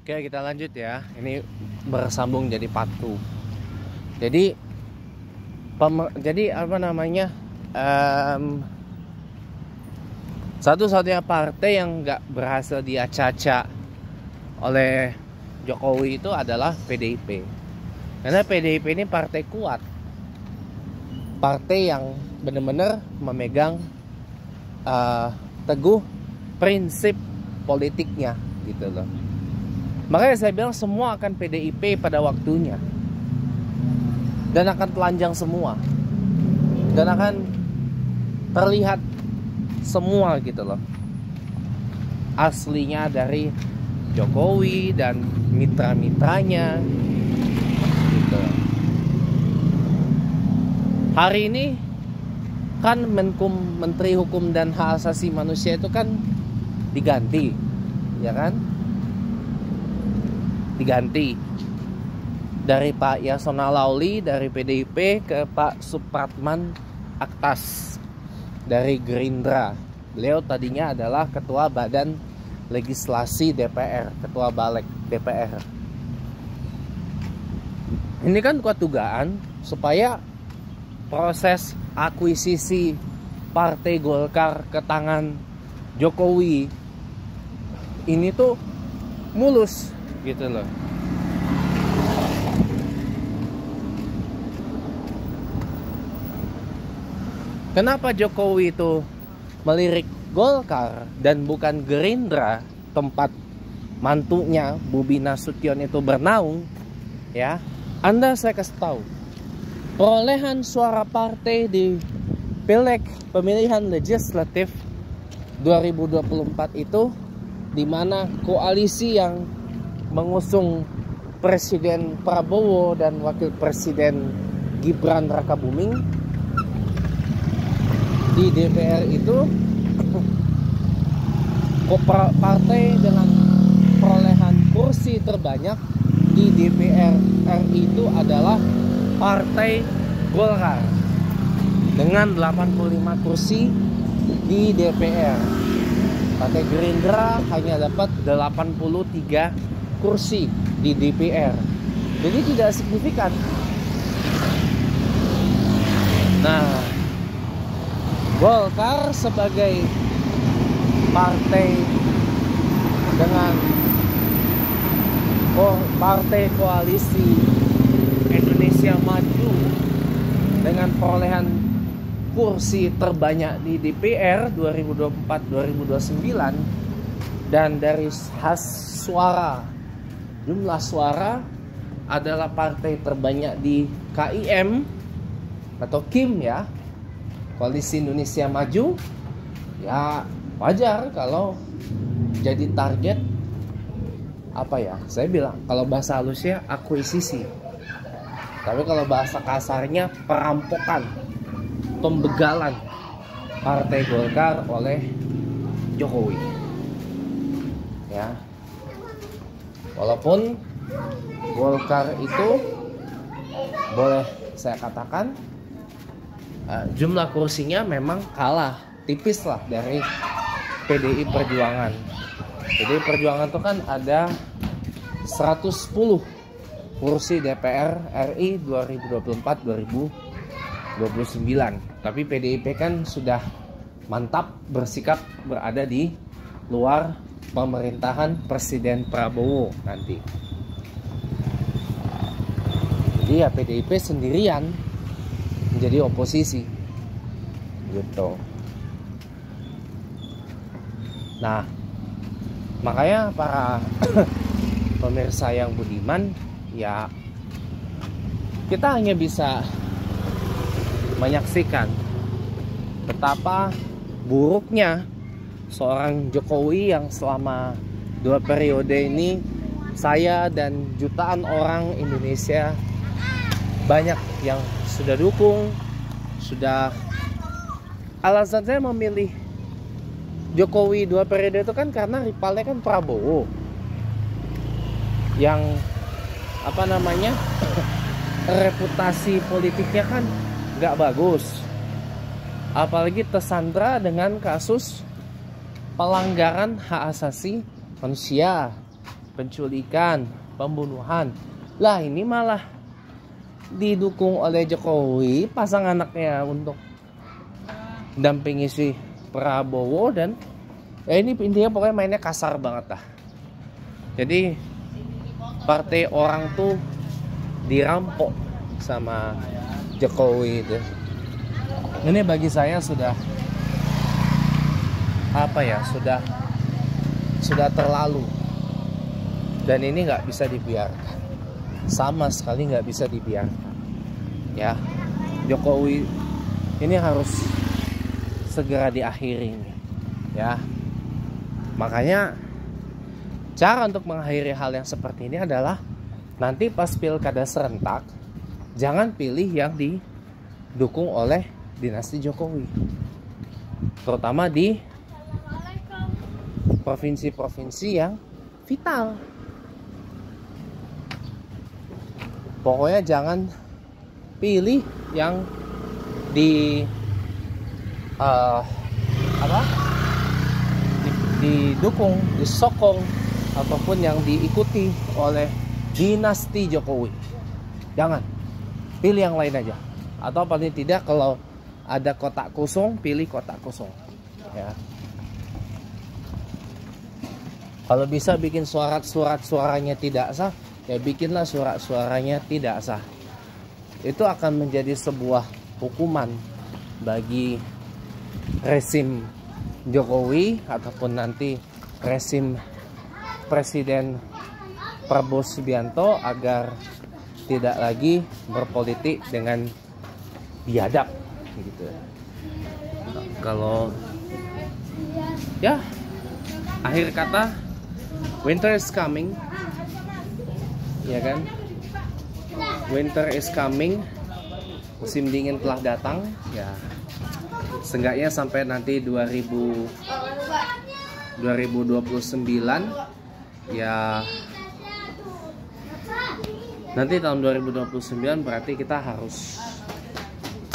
Oke, kita lanjut ya. Ini bersambung jadi part 2. Jadi apa namanya? Satu-satunya partai yang nggak berhasil diacak-acak oleh Jokowi itu adalah PDIP. Karena PDIP ini partai kuat. Partai yang benar-benar memegang teguh prinsip politiknya gitu loh. Makanya saya bilang semua akan PDIP pada waktunya. Dan akan telanjang semua. Dan akan terlihat semua gitu loh. Aslinya dari Jokowi dan mitra-mitranya gitu. Hari ini kan Menteri Hukum dan Hak Asasi Manusia itu kan diganti, ya kan? Diganti dari Pak Yasona Lauli dari PDIP ke Pak Supratman Aktas dari Gerindra. Beliau tadinya adalah Ketua Badan Legislasi DPR, Ketua Balek DPR. Ini kan kuat dugaan supaya proses akuisisi Partai Golkar ke tangan Jokowi ini tuh mulus gitu loh. Kenapa Jokowi itu melirik Golkar dan bukan Gerindra, tempat mantunya Bobi Nasution itu bernaung, ya? Anda saya kasih tahu. Perolehan suara partai di Pileg pemilihan legislatif 2024 itu, di mana koalisi yang mengusung Presiden Prabowo dan Wakil Presiden Gibran Rakabuming di DPR itu, partai dengan perolehan kursi terbanyak di DPR RI itu adalah Partai Golkar dengan 85 kursi di DPR. Partai Gerindra hanya dapat 83 kursi di DPR. Jadi tidak signifikan. Nah, Golkar sebagai partai dengan partai koalisi Indonesia Maju dengan perolehan kursi terbanyak di DPR 2024-2029 dan dari suara, jumlah suara adalah partai terbanyak di KIM atau KIM ya, Koalisi Indonesia Maju, ya wajar kalau jadi target apa ya, saya bilang kalau bahasa halusnya akuisisi, tapi kalau bahasa kasarnya perampokan, pembegalan Partai Golkar oleh Jokowi, ya. Walaupun Golkar itu boleh saya katakan jumlah kursinya memang kalah tipis lah dari PDI Perjuangan. PDI Perjuangan itu kan ada 110 kursi DPR RI 2024-2029. Tapi PDIP kan sudah mantap bersikap berada di luar pemerintahan Presiden Prabowo nanti. Jadi ya PDIP sendirian menjadi oposisi gitu. Nah, makanya para pemirsa yang budiman, ya kita hanya bisa menyaksikan betapa buruknya seorang Jokowi yang selama 2 periode ini saya dan jutaan orang Indonesia banyak yang sudah dukung, sudah. Alasan saya memilih Jokowi 2 periode itu kan karena rivalnya kan Prabowo yang apa namanya reputasi politiknya kan nggak bagus, apalagi tersandra dengan kasus pelanggaran hak asasi manusia, penculikan, pembunuhan. Lah ini malah didukung oleh Jokowi, pasang anaknya untuk dampingi si Prabowo, dan ini intinya pokoknya mainnya kasar banget lah. Jadi partai orang tuh dirampok sama Jokowi itu. Ini bagi saya sudah apa ya, sudah terlalu, dan ini nggak bisa dibiarkan, sama sekali nggak bisa dibiarkan ya. Jokowi ini harus segera diakhiri ya. Makanya cara untuk mengakhiri hal yang seperti ini adalah nanti pas pilkada serentak jangan pilih yang didukung oleh dinasti Jokowi, terutama di provinsi-provinsi yang vital. Pokoknya jangan pilih yang didukung, disokong, ataupun yang diikuti oleh dinasti Jokowi. Jangan, pilih yang lain aja. Atau paling tidak kalau ada kotak kosong, pilih kotak kosong ya. Kalau bisa bikin suaranya tidak sah, ya bikinlah suaranya tidak sah. Itu akan menjadi sebuah hukuman bagi rezim Jokowi ataupun nanti rezim Presiden Prabowo Subianto agar tidak lagi berpolitik dengan biadab gitu. Kalau ya, akhir kata, winter is coming, ya kan? Winter is coming, musim dingin telah datang, ya. Seenggaknya sampai nanti 2029, ya. Nanti tahun 2029 berarti kita harus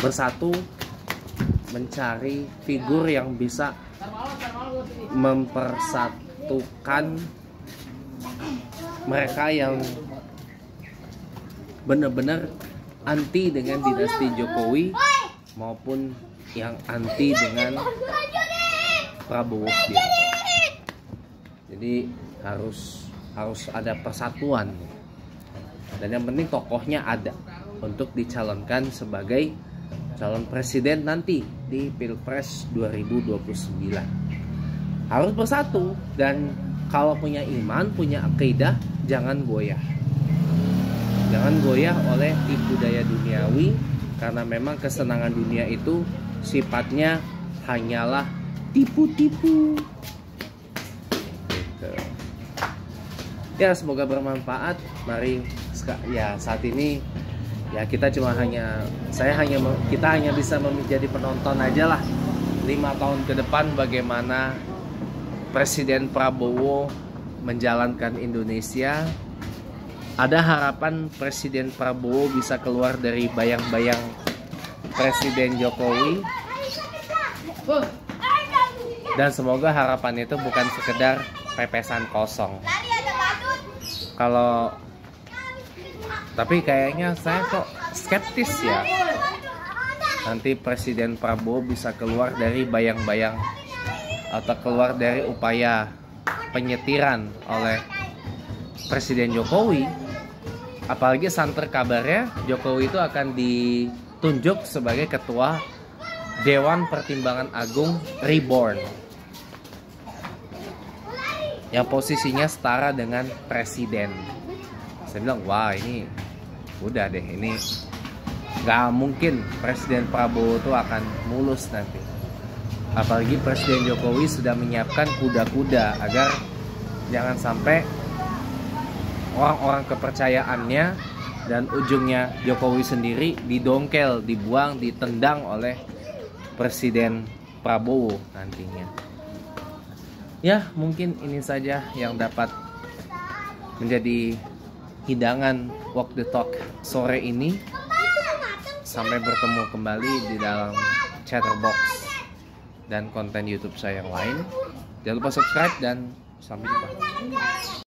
bersatu mencari figur yang bisa mempersatukan mereka yang benar-benar anti dengan dinasti Jokowi maupun yang anti dengan Prabowo Subianto. Jadi harus ada persatuan, dan yang penting tokohnya ada untuk dicalonkan sebagai calon presiden nanti di Pilpres 2029. Harus bersatu, dan kalau punya iman, punya akidah, jangan goyah. Jangan goyah oleh tipu daya duniawi, karena memang kesenangan dunia itu sifatnya hanyalah tipu-tipu. Gitu. Ya, semoga bermanfaat. Mari ya, saat ini ya kita hanya bisa menjadi penonton aja lah. 5 tahun ke depan bagaimana Presiden Prabowo menjalankan Indonesia. Ada harapan Presiden Prabowo bisa keluar dari bayang-bayang Presiden Jokowi. Dan semoga harapan itu bukan sekedar pepesan kosong. Tapi kayaknya saya kok skeptis ya, nanti Presiden Prabowo bisa keluar dari bayang-bayang atau keluar dari upaya penyetiran oleh Presiden Jokowi. Apalagi santer kabarnya Jokowi itu akan ditunjuk sebagai ketua Dewan Pertimbangan Agung Reborn, yang posisinya setara dengan presiden. Saya bilang, wah ini udah deh, ini gak mungkin Presiden Prabowo tuh akan mulus nanti. Apalagi Presiden Jokowi sudah menyiapkan kuda-kuda agar jangan sampai orang-orang kepercayaannya dan ujungnya Jokowi sendiri didongkel, dibuang, ditendang oleh Presiden Prabowo nantinya. Ya, mungkin ini saja yang dapat menjadi hidangan Walk the Talk sore ini. Sampai bertemu kembali di dalam Chatterbox dan konten YouTube saya yang lain. Jangan lupa subscribe dan sampai jumpa.